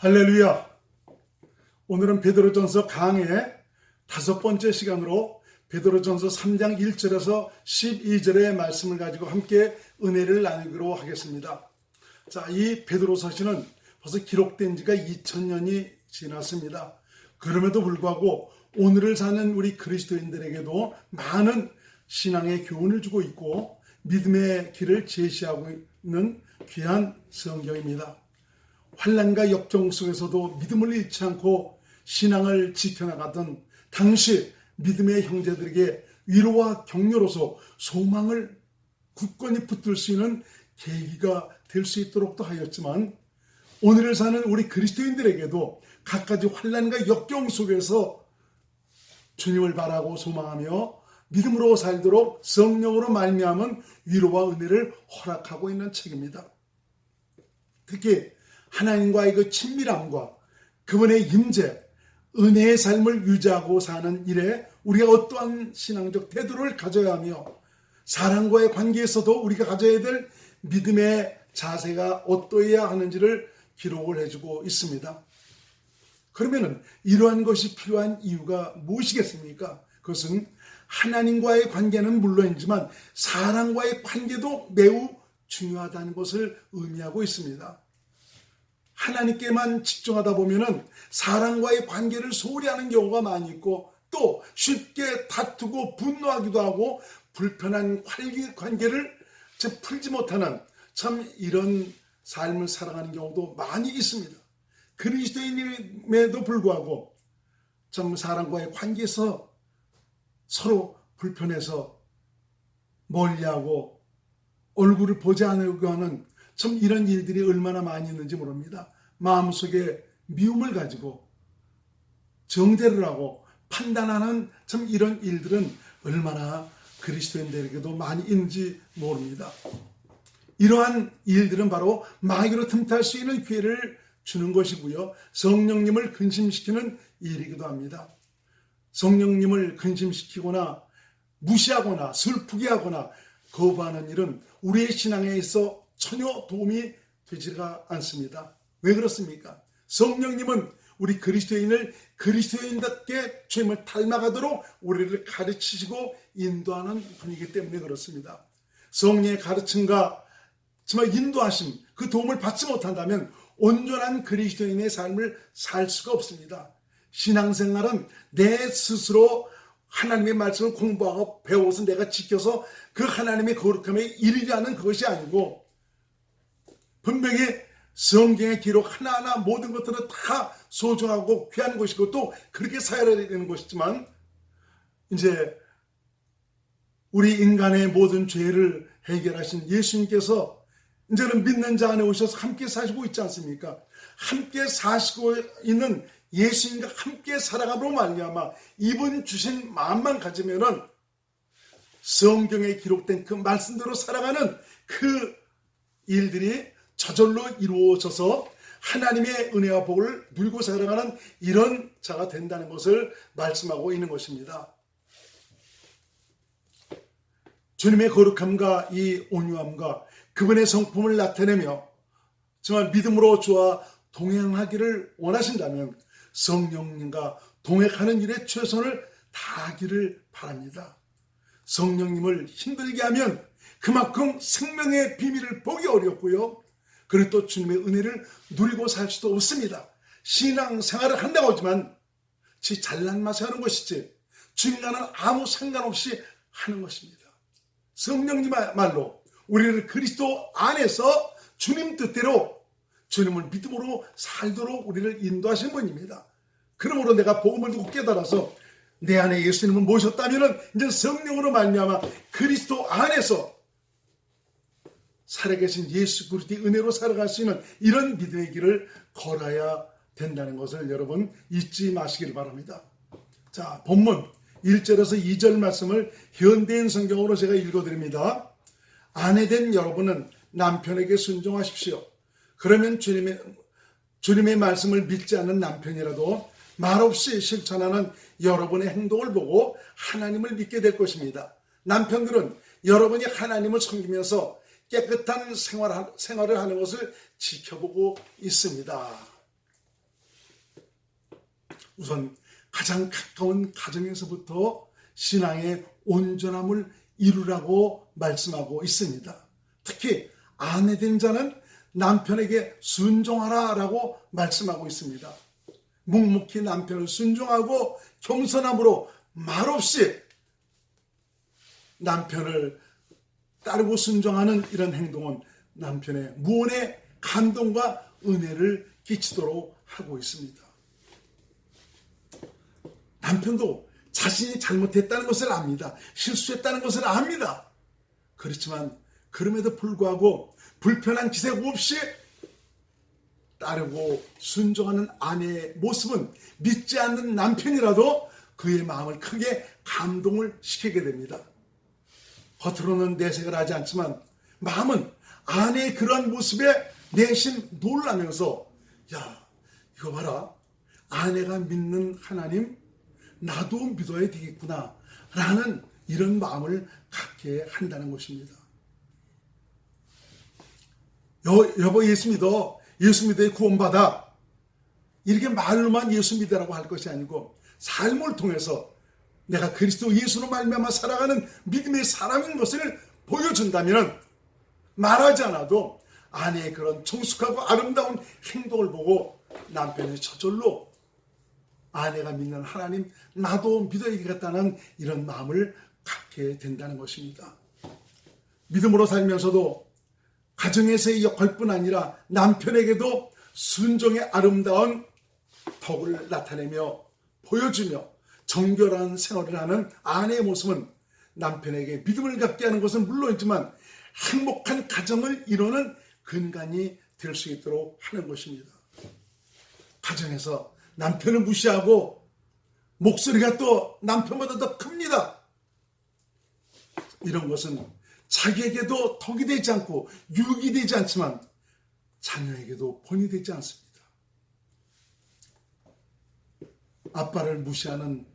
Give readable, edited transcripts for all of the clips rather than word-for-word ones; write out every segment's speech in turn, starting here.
할렐루야. 오늘은 베드로전서 강의 5번째 시간으로 베드로전서 3장 1절에서 12절의 말씀을 가지고 함께 은혜를 나누기로 하겠습니다. 자, 이 베드로서시는 벌써 기록된 지가 2000년이 지났습니다. 그럼에도 불구하고 오늘을 사는 우리 그리스도인들에게도 많은 신앙의 교훈을 주고 있고 믿음의 길을 제시하고 있는 귀한 성경입니다. 환난과 역경 속에서도 믿음을 잃지 않고 신앙을 지켜나가던 당시 믿음의 형제들에게 위로와 격려로서 소망을 굳건히 붙들 수 있는 계기가 될 수 있도록도 하였지만, 오늘을 사는 우리 그리스도인들에게도 갖가지 환난과 역경 속에서 주님을 바라고 소망하며 믿음으로 살도록 성령으로 말미암은 위로와 은혜를 허락하고 있는 책입니다. 특히 하나님과의 그 친밀함과 그분의 임재, 은혜의 삶을 유지하고 사는 일에 우리가 어떠한 신앙적 태도를 가져야 하며, 사람과의 관계에서도 우리가 가져야 될 믿음의 자세가 어떠해야 하는지를 기록을 해주고 있습니다. 그러면 이러한 것이 필요한 이유가 무엇이겠습니까? 그것은 하나님과의 관계는 물론이지만 사람과의 관계도 매우 중요하다는 것을 의미하고 있습니다. 하나님께만 집중하다 보면은 사람과의 관계를 소홀히 하는 경우가 많이 있고, 또 쉽게 다투고 분노하기도 하고 불편한 관계를 풀지 못하는 참 이런 삶을 살아가는 경우도 많이 있습니다. 그리스도인임에도 불구하고 참 사람과의 관계에서 서로 불편해서 멀리하고 얼굴을 보지 않으려고 하는 참 이런 일들이 얼마나 많이 있는지 모릅니다. 마음속에 미움을 가지고 정죄를 하고 판단하는 참 이런 일들은 얼마나 그리스도인들에게도 많이 있는지 모릅니다. 이러한 일들은 바로 마귀로 틈탈 수 있는 기회를 주는 것이고요, 성령님을 근심시키는 일이기도 합니다. 성령님을 근심시키거나 무시하거나 슬프게 하거나 거부하는 일은 우리의 신앙에 있어 전혀 도움이 되지가 않습니다. 왜 그렇습니까? 성령님은 우리 그리스도인을 그리스도인답게 주님을 닮아가도록 우리를 가르치시고 인도하는 분이기 때문에 그렇습니다. 성령의 가르침과 정말 인도하심, 그 도움을 받지 못한다면 온전한 그리스도인의 삶을 살 수가 없습니다. 신앙생활은 내 스스로 하나님의 말씀을 공부하고 배워서 내가 지켜서 그 하나님의 거룩함에 이르려는 그것이 아니고, 분명히 성경의 기록 하나하나 모든 것들은 다 소중하고 귀한 것이고 또 그렇게 살아야 되는 것이지만, 이제 우리 인간의 모든 죄를 해결하신 예수님께서 이제는 믿는 자 안에 오셔서 함께 사시고 있지 않습니까? 함께 사시고 있는 예수님과 함께 살아감으로 말미암아 이분 주신 마음만 가지면은 성경에 기록된 그 말씀대로 살아가는 그 일들이 저절로 이루어져서 하나님의 은혜와 복을 누리고 살아가는 이런 자가 된다는 것을 말씀하고 있는 것입니다. 주님의 거룩함과 이 온유함과 그분의 성품을 나타내며 정말 믿음으로 주와 동행하기를 원하신다면 성령님과 동행하는 일에 최선을 다하기를 바랍니다. 성령님을 힘들게 하면 그만큼 생명의 비밀을 보기 어렵고요, 그리고 또 주님의 은혜를 누리고 살 수도 없습니다. 신앙생활을 한다고 하지만 지 잘난 맛에 하는 것이지 주님과는 아무 상관없이 하는 것입니다. 성령님말로 우리를 그리스도 안에서 주님 뜻대로 주님을 믿음으로 살도록 우리를 인도하신 분입니다. 그러므로 내가 복음을 듣고 깨달아서 내 안에 예수님을 모셨다면 이제 성령으로 말미암아 그리스도 안에서 살아계신 예수 그리스도의 은혜로 살아갈 수 있는 이런 믿음의 길을 걸어야 된다는 것을 여러분 잊지 마시길 바랍니다. 자, 본문 1절에서 2절 말씀을 현대인 성경으로 제가 읽어드립니다. 아내된 여러분은 남편에게 순종하십시오. 그러면 주님의 말씀을 믿지 않는 남편이라도 말없이 실천하는 여러분의 행동을 보고 하나님을 믿게 될 것입니다. 남편들은 여러분이 하나님을 섬기면서 깨끗한 생활을 하는 것을 지켜보고 있습니다. 우선 가장 가까운 가정에서부터 신앙의 온전함을 이루라고 말씀하고 있습니다. 특히 아내된 자는 남편에게 순종하라라고 말씀하고 있습니다. 묵묵히 남편을 순종하고 겸손함으로 말없이 남편을 따르고 순종하는 이런 행동은 남편의 무언의 감동과 은혜를 끼치도록 하고 있습니다. 남편도 자신이 잘못했다는 것을 압니다. 실수했다는 것을 압니다. 그렇지만 그럼에도 불구하고 불편한 기색 없이 따르고 순종하는 아내의 모습은 믿지 않는 남편이라도 그의 마음을 크게 감동을 시키게 됩니다. 겉으로는 내색을 하지 않지만 마음은 아내의 그러한 모습에 내심 놀라면서 야, 이거 봐라. 아내가 믿는 하나님 나도 믿어야 되겠구나 라는 이런 마음을 갖게 한다는 것입니다. 여보 예수 믿어. 예수 믿어야 구원받아. 이렇게 말로만 예수 믿으라고 할 것이 아니고 삶을 통해서 내가 그리스도 예수로 말미암아 살아가는 믿음의 사람인 것을 보여준다면 말하지 않아도 아내의 그런 성숙하고 아름다운 행동을 보고 남편이 저절로 아내가 믿는 하나님 나도 믿어야 되겠다는 이런 마음을 갖게 된다는 것입니다. 믿음으로 살면서도 가정에서의 역할뿐 아니라 남편에게도 순종의 아름다운 덕을 나타내며 보여주며 정결한 생활을 하는 아내의 모습은 남편에게 믿음을 갖게 하는 것은 물론이지만 행복한 가정을 이루는 근간이 될 수 있도록 하는 것입니다. 가정에서 남편을 무시하고 목소리가 또 남편보다 더 큽니다. 이런 것은 자기에게도 덕이 되지 않고 유익이 되지 않지만 자녀에게도 본이 되지 않습니다. 아빠를 무시하는,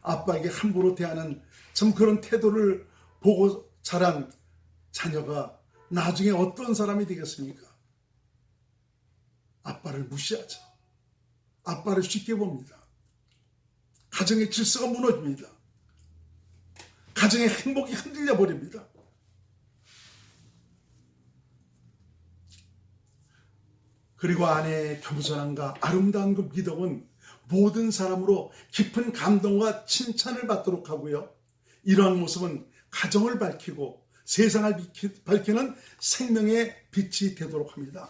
아빠에게 함부로 대하는 참 그런 태도를 보고 자란 자녀가 나중에 어떤 사람이 되겠습니까? 아빠를 무시하죠. 아빠를 쉽게 봅니다. 가정의 질서가 무너집니다. 가정의 행복이 흔들려 버립니다. 그리고 아내의 겸손함과 아름다운 그 믿음은 모든 사람으로 깊은 감동과 칭찬을 받도록 하고요. 이러한 모습은 가정을 밝히고 세상을 밝히는 생명의 빛이 되도록 합니다.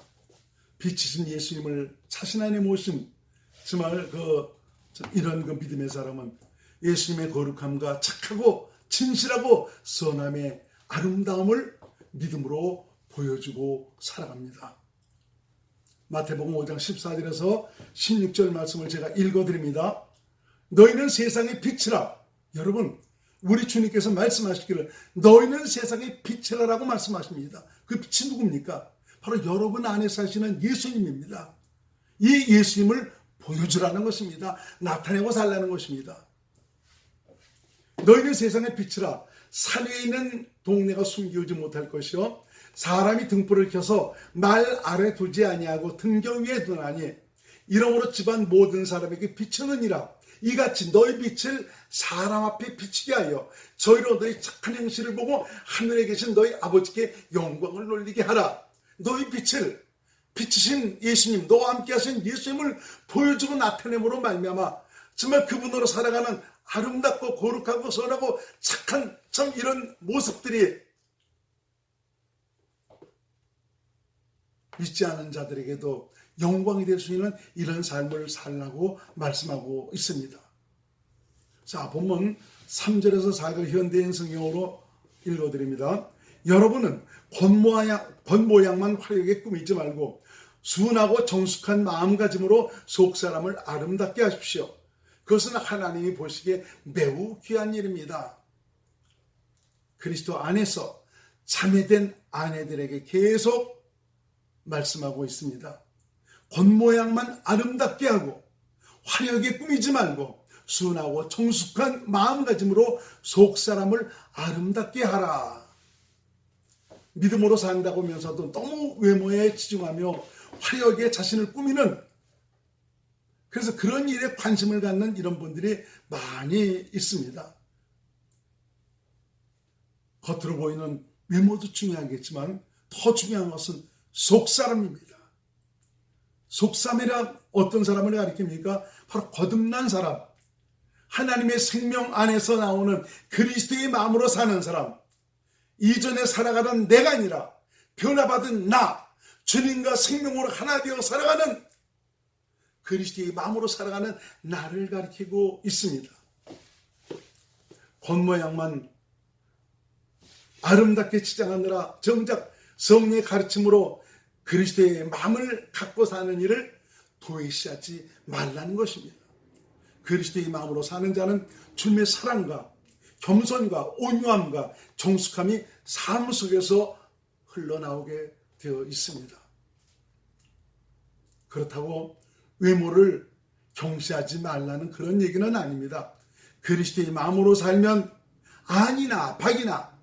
빛이신 예수님을 자신 안에 모신 정말 이런 믿음의 사람은 예수님의 거룩함과 착하고 진실하고 선함의 아름다움을 믿음으로 보여주고 살아갑니다. 마태복음 5장 14절에서 16절 말씀을 제가 읽어드립니다. 너희는 세상의 빛이라. 여러분, 우리 주님께서 말씀하시기를 너희는 세상의 빛이라라고 말씀하십니다. 그 빛이 누굽니까? 바로 여러분 안에 사시는 예수님입니다. 이 예수님을 보여주라는 것입니다. 나타내고 살라는 것입니다. 너희는 세상의 빛이라. 산 위에 있는 동네가 숨기우지 못할 것이요 사람이 등불을 켜서 말 아래 두지 아니하고 등경 위에 두나니 이러므로 집안 모든 사람에게 비추느니라. 이같이 너희 빛을 사람 앞에 비치게 하여 저희로 너희 착한 행실을 보고 하늘에 계신 너희 아버지께 영광을 돌리게 하라. 너희 빛을 비치신 예수님, 너와 함께 하신 예수님을 보여주고 나타냄으로 말미암아 정말 그분으로 살아가는 아름답고 거룩하고 선하고 착한 참 이런 모습들이 믿지 않은 자들에게도 영광이 될 수 있는 이런 삶을 살라고 말씀하고 있습니다. 자, 본문 3절에서 4절 현대인 성경으로 읽어드립니다. 여러분은 겉모양만 화려하게 꾸미지 말고 순하고 정숙한 마음가짐으로 속사람을 아름답게 하십시오. 그것은 하나님이 보시기에 매우 귀한 일입니다. 그리스도 안에서 자매된 아내들에게 계속 말씀하고 있습니다. 겉모양만 아름답게 하고 화려하게 꾸미지 말고 순하고 정숙한 마음가짐으로 속사람을 아름답게 하라. 믿음으로 산다고 하면서도 너무 외모에 치중하며 화려하게 자신을 꾸미는 그래서 그런 일에 관심을 갖는 이런 분들이 많이 있습니다. 겉으로 보이는 외모도 중요하겠지만 더 중요한 것은 속사람입니다. 속사람이란 어떤 사람을 가리킵니까? 바로 거듭난 사람, 하나님의 생명 안에서 나오는 그리스도의 마음으로 사는 사람, 이전에 살아가던 내가 아니라 변화받은 나, 주님과 생명으로 하나 되어 살아가는 그리스도의 마음으로 살아가는 나를 가리키고 있습니다. 겉모양만 아름답게 치장하느라 정작 성령의 가르침으로 그리스도의 마음을 갖고 사는 일을 도외시하지 말라는 것입니다. 그리스도의 마음으로 사는 자는 주님의 사랑과 겸손과 온유함과 정숙함이 삶 속에서 흘러나오게 되어 있습니다. 그렇다고 외모를 경시하지 말라는 그런 얘기는 아닙니다. 그리스도의 마음으로 살면 안이나 박이나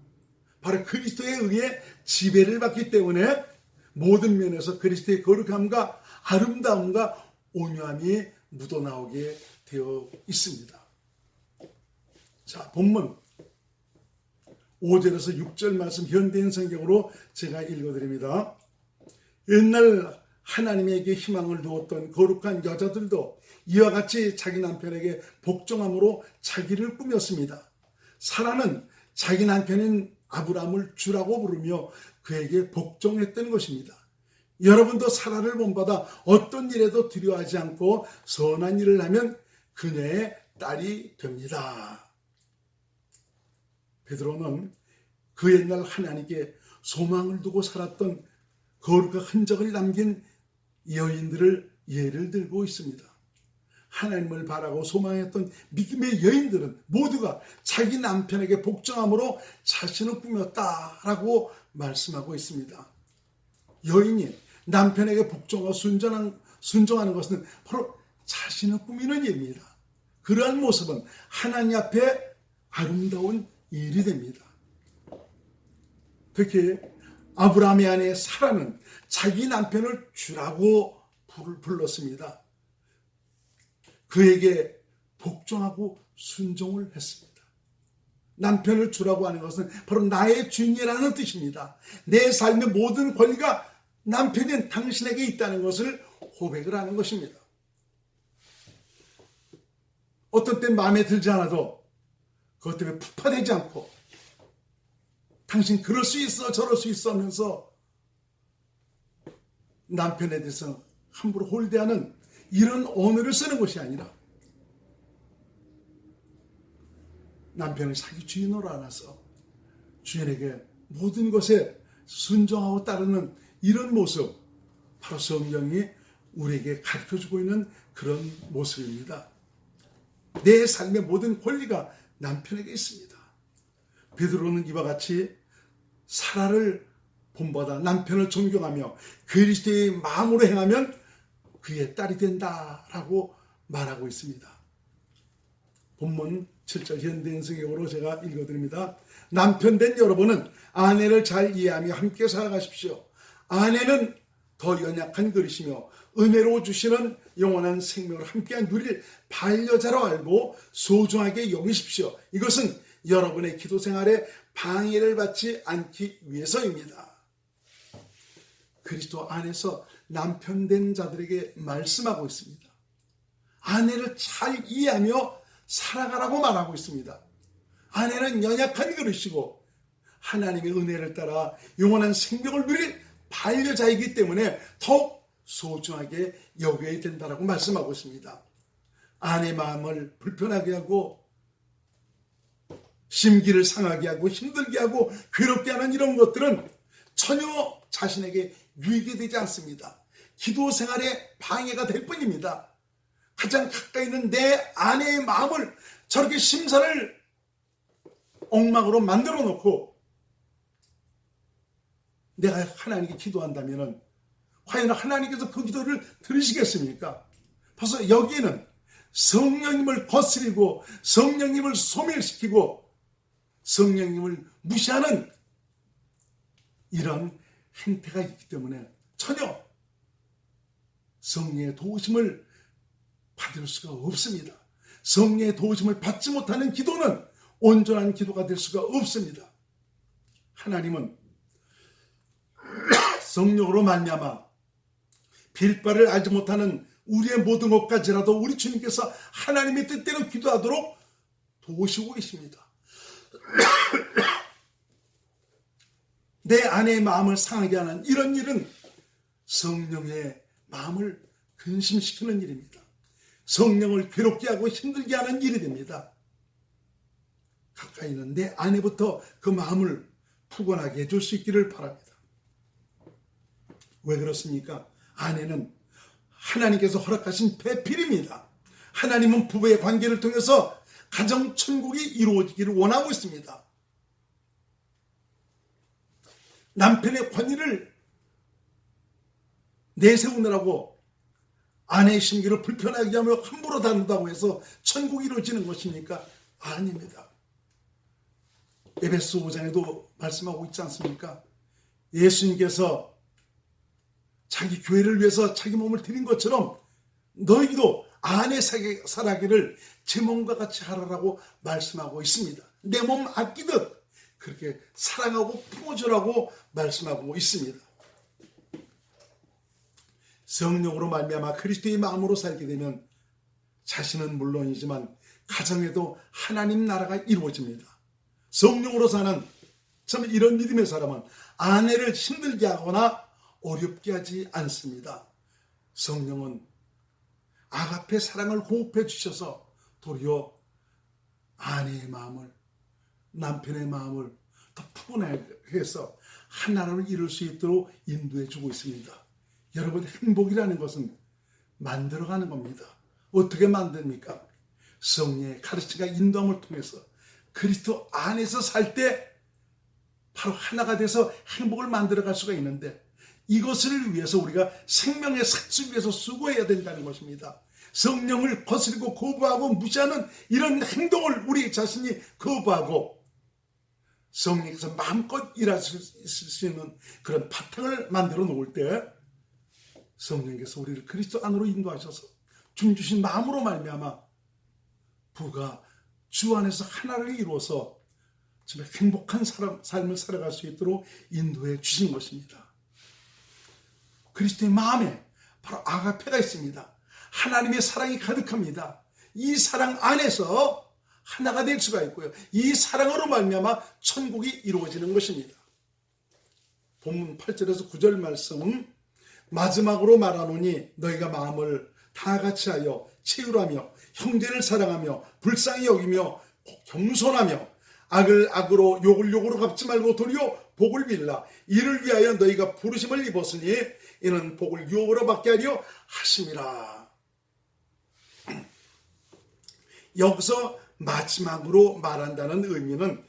바로 그리스도에 의해 지배를 받기 때문에 모든 면에서 그리스도의 거룩함과 아름다움과 온유함이 묻어나오게 되어 있습니다. 자, 본문 5절에서 6절 말씀 현대인 성경으로 제가 읽어드립니다. 옛날 하나님에게 희망을 두었던 거룩한 여자들도 이와 같이 자기 남편에게 복종함으로 자기를 꾸몄습니다. 사라는 자기 남편인 아브라함을 주라고 부르며 그에게 복종했던 것입니다. 여러분도 사라를 본받아 어떤 일에도 두려워하지 않고 선한 일을 하면 그녀의 딸이 됩니다. 베드로는 그 옛날 하나님께 소망을 두고 살았던 거룩한 흔적을 남긴 여인들을 예를 들고 있습니다. 하나님을 바라고 소망했던 믿음의 여인들은 모두가 자기 남편에게 복종함으로 자신을 꾸몄다라고 말씀하고 있습니다. 여인이 남편에게 복종하고 순종하는 것은 바로 자신을 꾸미는 일입니다. 그러한 모습은 하나님 앞에 아름다운 일이 됩니다. 특히 아브라함의 아내 사라는 자기 남편을 주라고 불렀습니다. 그에게 복종하고 순종을 했습니다. 남편을 주라고 하는 것은 바로 나의 주인이라는 뜻입니다. 내 삶의 모든 권리가 남편인 당신에게 있다는 것을 고백을 하는 것입니다. 어떤 때 마음에 들지 않아도 그것 때문에 푹파되지 않고 당신 그럴 수 있어 저럴 수 있어 하면서 남편에 대해서 함부로 홀대하는 이런 언어를 쓰는 것이 아니라 남편을 자기 주인으로 안아서 주인에게 모든 것에 순종하고 따르는 이런 모습, 바로 성경이 우리에게 가르쳐주고 있는 그런 모습입니다. 내 삶의 모든 권리가 남편에게 있습니다. 베드로는 이와 같이 사라를 본받아 남편을 존경하며 그리스도의 마음으로 행하면 그의 딸이 된다라고 말하고 있습니다. 본문 7절 현대인 성경으로 제가 읽어드립니다. 남편 된 여러분은 아내를 잘 이해하며 함께 살아가십시오. 아내는 더 연약한 그릇이며 은혜로 주시는 영원한 생명을 함께 누릴 반려자로 알고 소중하게 여기십시오. 이것은 여러분의 기도 생활에 방해를 받지 않기 위해서입니다. 그리스도 안에서 남편 된 자들에게 말씀하고 있습니다. 아내를 잘 이해하며 살아가라고 말하고 있습니다. 아내는 연약한 그릇이고 하나님의 은혜를 따라 영원한 생명을 누릴 반려자이기 때문에 더욱 소중하게 여겨야 된다라고 말씀하고 있습니다. 아내 마음을 불편하게 하고 심기를 상하게 하고 힘들게 하고 괴롭게 하는 이런 것들은 전혀 자신에게 유익이 되지 않습니다. 기도 생활에 방해가 될 뿐입니다. 가장 가까이 있는 내 아내의 마음을 저렇게 심사를 엉망으로 만들어 놓고 내가 하나님께 기도한다면 과연 하나님께서 그 기도를 들으시겠습니까? 벌써 여기에는 성령님을 거스리고 성령님을 소멸시키고 성령님을 무시하는 이런 행태가 있기 때문에 전혀 성령의 도우심을 받을 수가 없습니다. 성령의 도우심을 받지 못하는 기도는 온전한 기도가 될 수가 없습니다. 하나님은 성령으로 말미암아 빌바를 알지 못하는 우리의 모든 것까지라도 우리 주님께서 하나님의 뜻대로 기도하도록 도우시고 계십니다. 내 아내의 마음을 상하게 하는 이런 일은 성령의 마음을 근심시키는 일입니다. 성령을 괴롭게 하고 힘들게 하는 일이 됩니다. 가까이 있는 내 아내부터 그 마음을 푸근하게 해줄 수 있기를 바랍니다. 왜 그렇습니까? 아내는 하나님께서 허락하신 배필입니다. 하나님은 부부의 관계를 통해서 가정 천국이 이루어지기를 원하고 있습니다. 남편의 권위를 내세우느라고 아내의 심기를 불편하게 하며 함부로 다룬다고 해서 천국이 이루어지는 것입니까? 아닙니다. 에베소 5장에도 말씀하고 있지 않습니까? 예수님께서 자기 교회를 위해서 자기 몸을 드린 것처럼 너희도 아내 살아기를 제 몸과 같이 하라라고 말씀하고 있습니다. 내 몸 아끼듯 그렇게 사랑하고 품어주라고 말씀하고 있습니다. 성령으로 말미암아 그리스도의 마음으로 살게 되면 자신은 물론이지만 가정에도 하나님 나라가 이루어집니다. 성령으로 사는 참 이런 믿음의 사람은 아내를 힘들게 하거나 어렵게 하지 않습니다. 성령은 아가페 사랑을 공급해 주셔서 도리어 아내의 마음을, 남편의 마음을 더 푸근하게 해서 하나를 이룰 수 있도록 인도해 주고 있습니다. 여러분, 행복이라는 것은 만들어가는 겁니다. 어떻게 만듭니까? 성령의 가르침과 인도함을 통해서 그리스도 안에서 살 때 바로 하나가 돼서 행복을 만들어갈 수가 있는데, 이것을 위해서 우리가 생명의 삭수를 위해서 수고해야 된다는 것입니다. 성령을 거스르고 거부하고 무시하는 이런 행동을 우리 자신이 거부하고 성령께서 마음껏 일하실 수 있는 그런 바탕을 만들어 놓을 때 성령께서 우리를 그리스도 안으로 인도하셔서 주님 주신 마음으로 말미암아 부가 주 안에서 하나를 이루어서 정말 행복한 삶을 살아갈 수 있도록 인도해 주신 것입니다. 그리스도의 마음에 바로 아가페가 있습니다. 하나님의 사랑이 가득합니다. 이 사랑 안에서 하나가 될 수가 있고요. 이 사랑으로 말미암아 천국이 이루어지는 것입니다. 본문 8절에서 9절 말씀은 마지막으로 말하노니 너희가 마음을 다 같이 하여 채우라며 형제를 사랑하며 불쌍히 여기며 겸손하며 악을 악으로 욕을 욕으로 갚지 말고 도리어 복을 빌라. 이를 위하여 너희가 부르심을 입었으니 이는 복을 유업으로 받게 하려 하심이라. 여기서 마지막으로 말한다는 의미는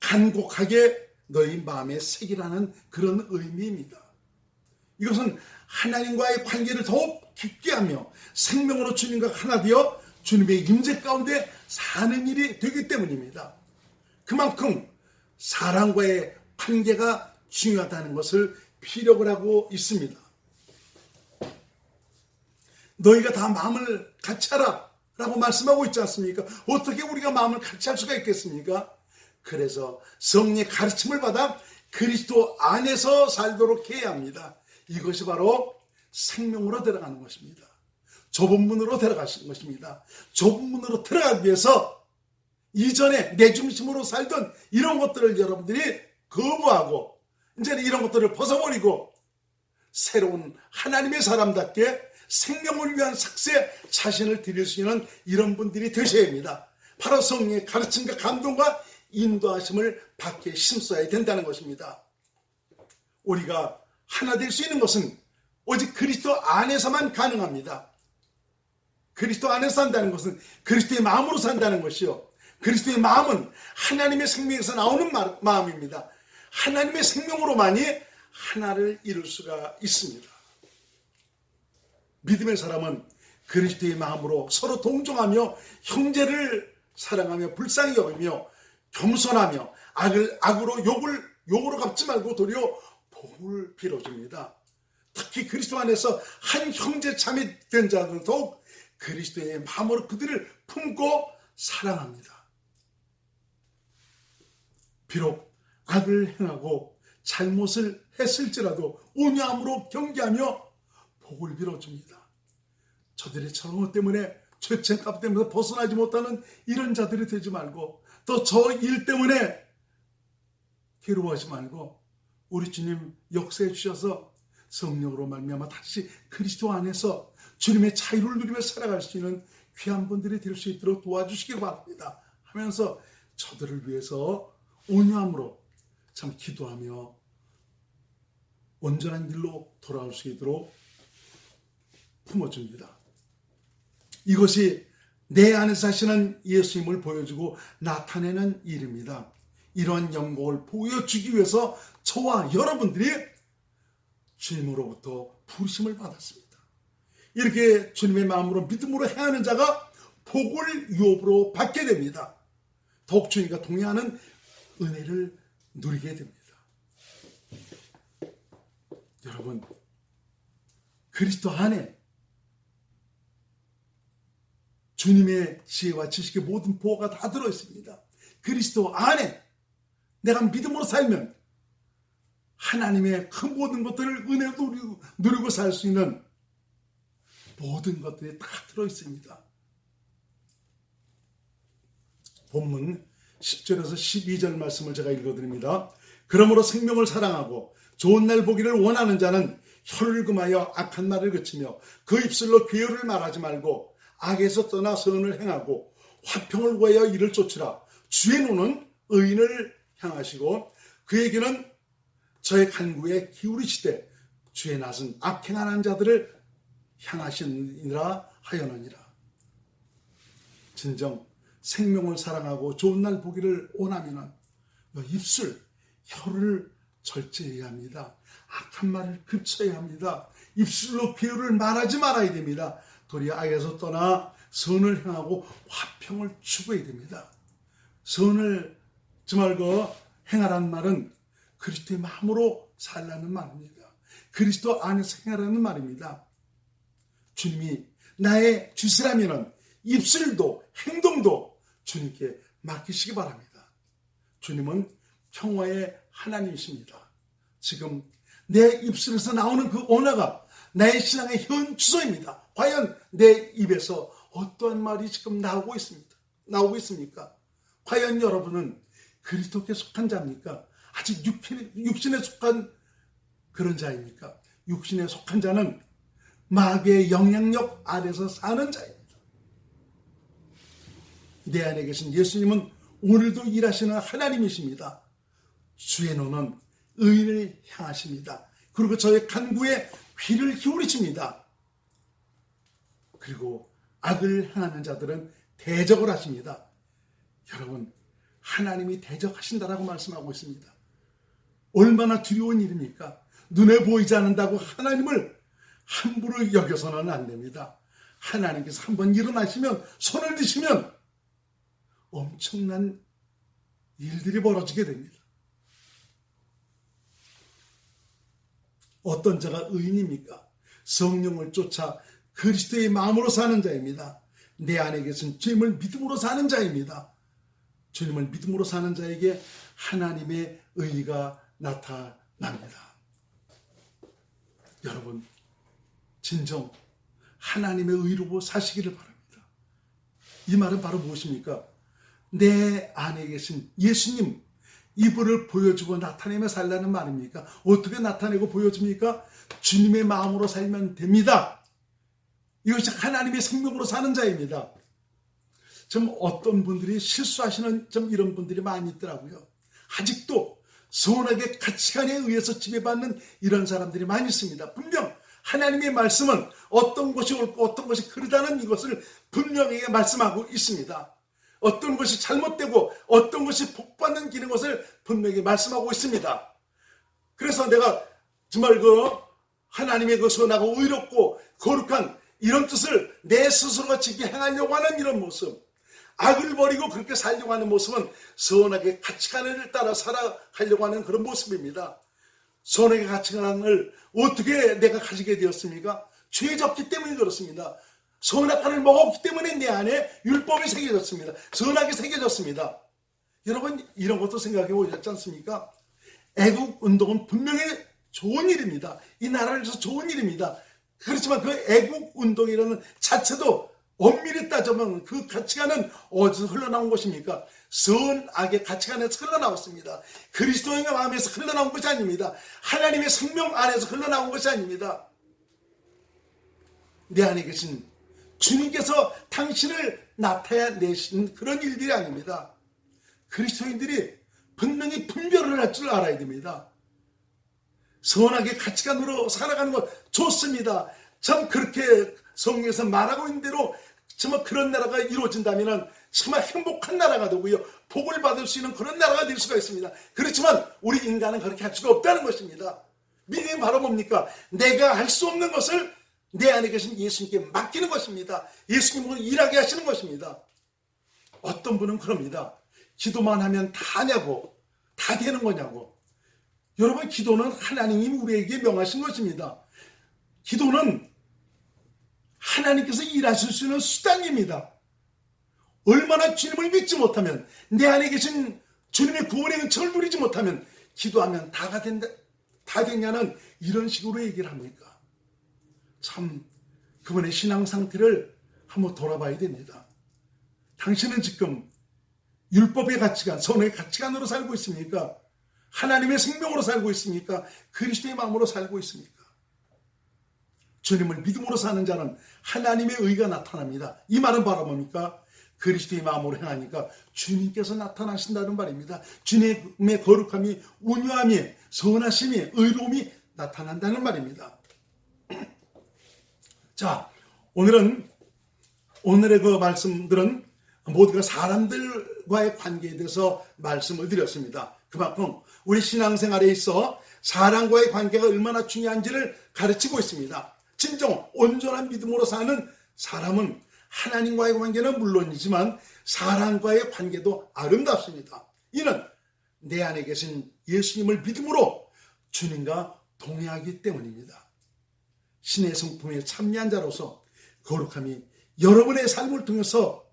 간곡하게 너희 마음에 새기라는 그런 의미입니다. 이것은 하나님과의 관계를 더욱 깊게 하며 생명으로 주님과 하나 되어 주님의 임재 가운데 사는 일이 되기 때문입니다. 그만큼 사랑과의 관계가 중요하다는 것을 피력을 하고 있습니다. 너희가 다 마음을 같이 하라 라고 말씀하고 있지 않습니까? 어떻게 우리가 마음을 같이 할 수가 있겠습니까? 그래서 성령의 가르침을 받아 그리스도 안에서 살도록 해야 합니다. 이것이 바로 생명으로 들어가는 것입니다. 좁은 문으로 들어가시는 것입니다. 좁은 문으로 들어가기 위해서 이전에 내 중심으로 살던 이런 것들을 여러분들이 거부하고 이제는 이런 것들을 벗어버리고 새로운 하나님의 사람답게 생명을 위한 삭새 자신을 드릴 수 있는 이런 분들이 되셔야 합니다. 바로 성령의 가르침과 감동과 인도하심을 받게 힘써야 된다는 것입니다. 우리가 하나 될 수 있는 것은 오직 그리스도 안에서만 가능합니다. 그리스도 안에서 산다는 것은 그리스도의 마음으로 산다는 것이요. 그리스도의 마음은 하나님의 생명에서 나오는 마음입니다. 하나님의 생명으로만이 하나를 이룰 수가 있습니다. 믿음의 사람은 그리스도의 마음으로 서로 동정하며 형제를 사랑하며 불쌍히 여기며 겸손하며 악을 악으로 욕으로 갚지 말고 도리어 복을 빌어줍니다. 특히 그리스도 안에서 한 형제 참이 된 자들은 더욱 그리스도의 마음으로 그들을 품고 사랑합니다. 비록 악을 행하고 잘못을 했을지라도 온유함으로 경계하며 복을 빌어줍니다. 저들의 잘못 때문에 죄책감 때문에 벗어나지 못하는 이런 자들이 되지 말고 또 저 일 때문에 괴로워하지 말고 우리 주님 역사해 주셔서 성령으로 말미암아 다시 그리스도 안에서 주님의 자유를 누리며 살아갈 수 있는 귀한 분들이 될 수 있도록 도와주시기 바랍니다 하면서 저들을 위해서 온유함으로 참 기도하며 온전한 길로 돌아올 수 있도록 품어줍니다. 이것이 내 안에 사시는 예수님을 보여주고 나타내는 일입니다. 이러한 영광을 보여주기 위해서 저와 여러분들이 주님으로부터 부르심을 받았습니다. 이렇게 주님의 마음으로 믿음으로 행하는 자가 복을 유업으로 받게 됩니다. 더욱 주님과 동행하는 은혜를 누리게 됩니다. 여러분, 그리스도 안에 주님의 지혜와 지식의 모든 보호가 다 들어있습니다. 그리스도 안에 내가 믿음으로 살면 하나님의 그 모든 것들을 은혜로 누리고 살 수 있는 모든 것들이 다 들어있습니다. 본문 10절에서 12절 말씀을 제가 읽어드립니다. 그러므로 생명을 사랑하고 좋은 날 보기를 원하는 자는 혀를 금하여 악한 말을 그치며 그 입술로 괴어를 말하지 말고 악에서 떠나 선을 행하고 화평을 구하여 이를 쫓으라. 주의 눈은 의인을 향하시고 그에게는 저의 간구에 기울이시되 주의 낯은 악행하는 자들을 향하시니라 하였느니라. 진정 생명을 사랑하고 좋은 날 보기를 원하면 입술, 혀를 절제해야 합니다. 악한 말을 그쳐야 합니다. 입술로 괴어를 말하지 말아야 됩니다. 도리어 악에서 떠나 선을 행하고 화평을 추구해야 됩니다. 선을 정말 행하라는 말은 그리스도의 마음으로 살라는 말입니다. 그리스도 안에서 행하라는 말입니다. 주님이 나의 주시라면 입술도 행동도 주님께 맡기시기 바랍니다. 주님은 평화의 하나님이십니다. 지금 내 입술에서 나오는 그 언어가 나의 신앙의 현 주소입니다. 과연 내 입에서 어떠한 말이 지금 나오고 있습니까? 과연 여러분은 그리스도께 속한 자입니까? 아직 육신에 속한 그런 자입니까? 육신에 속한 자는 마귀의 영향력 아래서 사는 자입니다. 내 안에 계신 예수님은 오늘도 일하시는 하나님이십니다. 주의 눈은 의인을 향하십니다. 그리고 저의 간구에 귀를 기울이십니다. 그리고 악을 행하는 자들은 대적을 하십니다. 여러분, 하나님이 대적하신다라고 말씀하고 있습니다. 얼마나 두려운 일입니까? 눈에 보이지 않는다고 하나님을 함부로 여겨서는 안 됩니다. 하나님께서 한번 일어나시면, 손을 드시면 엄청난 일들이 벌어지게 됩니다. 어떤 자가 의인입니까? 성령을 쫓아 그리스도의 마음으로 사는 자입니다. 내 안에 계신 주님을 믿음으로 사는 자입니다. 주님을 믿음으로 사는 자에게 하나님의 의가 나타납니다. 여러분, 진정 하나님의 의로 사시기를 바랍니다. 이 말은 바로 무엇입니까? 내 안에 계신 예수님, 이분을 보여주고 나타내며 살라는 말입니까? 어떻게 나타내고 보여줍니까? 주님의 마음으로 살면 됩니다. 이것이 하나님의 생명으로 사는 자입니다. 좀 어떤 분들이 실수하시는 좀 이런 분들이 많이 있더라고요. 아직도 선악의 가치관에 의해서 지배받는 이런 사람들이 많이 있습니다. 분명 하나님의 말씀은 어떤 것이 옳고 어떤 것이 그르다는 이것을 분명하게 말씀하고 있습니다. 어떤 것이 잘못되고 어떤 것이 복받는 길인 것을 분명히 말씀하고 있습니다. 그래서 내가 정말 하나님의 그 선하고 의롭고 거룩한 이런 뜻을 내 스스로가 지게 행하려고 하는 이런 모습, 악을 버리고 그렇게 살려고 하는 모습은 선악의 가치관을 따라 살아가려고 하는 그런 모습입니다. 선악의 가치관을 어떻게 내가 가지게 되었습니까? 죄 졌기 때문에 그렇습니다. 선악과를 먹었기 때문에 내 안에 율법이 새겨졌습니다. 선악이 새겨졌습니다. 여러분 이런 것도 생각해 보셨지 않습니까? 애국 운동은 분명히 좋은 일입니다. 이 나라를 위해서 좋은 일입니다. 그렇지만 그 애국 운동이라는 자체도 엄밀히 따져보면 그 가치관은 어디서 흘러나온 것입니까? 선악의 가치관에서 흘러나왔습니다. 그리스도의 마음에서 흘러나온 것이 아닙니다. 하나님의 생명 안에서 흘러나온 것이 아닙니다. 내 안에 계신 주님께서 당신을 나타내신 그런 일들이 아닙니다. 그리스도인들이 분명히 분별을 할 줄 알아야 됩니다. 선악의 가치관으로 살아가는 것 좋습니다. 참 그렇게 성경에서 말하고 있는 대로 정말 그런 나라가 이루어진다면 정말 행복한 나라가 되고요. 복을 받을 수 있는 그런 나라가 될 수가 있습니다. 그렇지만 우리 인간은 그렇게 할 수가 없다는 것입니다. 믿음이 바로 뭡니까? 내가 할 수 없는 것을 내 안에 계신 예수님께 맡기는 것입니다. 예수님은 일하게 하시는 것입니다. 어떤 분은 그럽니다. 기도만 하면 다 하냐고, 다 되는 거냐고. 여러분 기도는 하나님이 우리에게 명하신 것입니다. 기도는 하나님께서 일하실 수 있는 수단입니다. 얼마나 주님을 믿지 못하면, 내 안에 계신 주님의 구원의 은총을 누리지 못하면 기도하면 다 되냐는 이런 식으로 얘기를 합니까? 참 그분의 신앙 상태를 한번 돌아봐야 됩니다. 당신은 지금 율법의 가치관, 선의 가치관으로 살고 있습니까? 하나님의 생명으로 살고 있습니까? 그리스도의 마음으로 살고 있습니까? 주님을 믿음으로 사는 자는 하나님의 의가 나타납니다. 이 말은 바로 뭡니까? 그리스도의 마음으로 행하니까 주님께서 나타나신다는 말입니다. 주님의 거룩함이, 온유함이, 선하심이, 의로움이 나타난다는 말입니다. 자, 오늘의 그 말씀들은 모두가 사람들과의 관계에 대해서 말씀을 드렸습니다. 그만큼 우리 신앙생활에 있어 사람과의 관계가 얼마나 중요한지를 가르치고 있습니다. 진정 온전한 믿음으로 사는 사람은 하나님과의 관계는 물론이지만 사람과의 관계도 아름답습니다. 이는 내 안에 계신 예수님을 믿음으로 주님과 동행하기 때문입니다. 신의 성품에 참여한 자로서 거룩함이 여러분의 삶을 통해서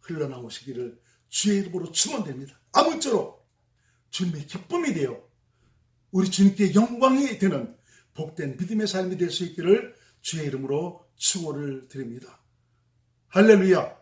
흘러나오시기를 주의 이름으로 축원드립니다. 아무쪼록 주님의 기쁨이 되어 우리 주님께 영광이 되는 복된 믿음의 삶이 될 수 있기를 주의 이름으로 축원을 드립니다. 할렐루야.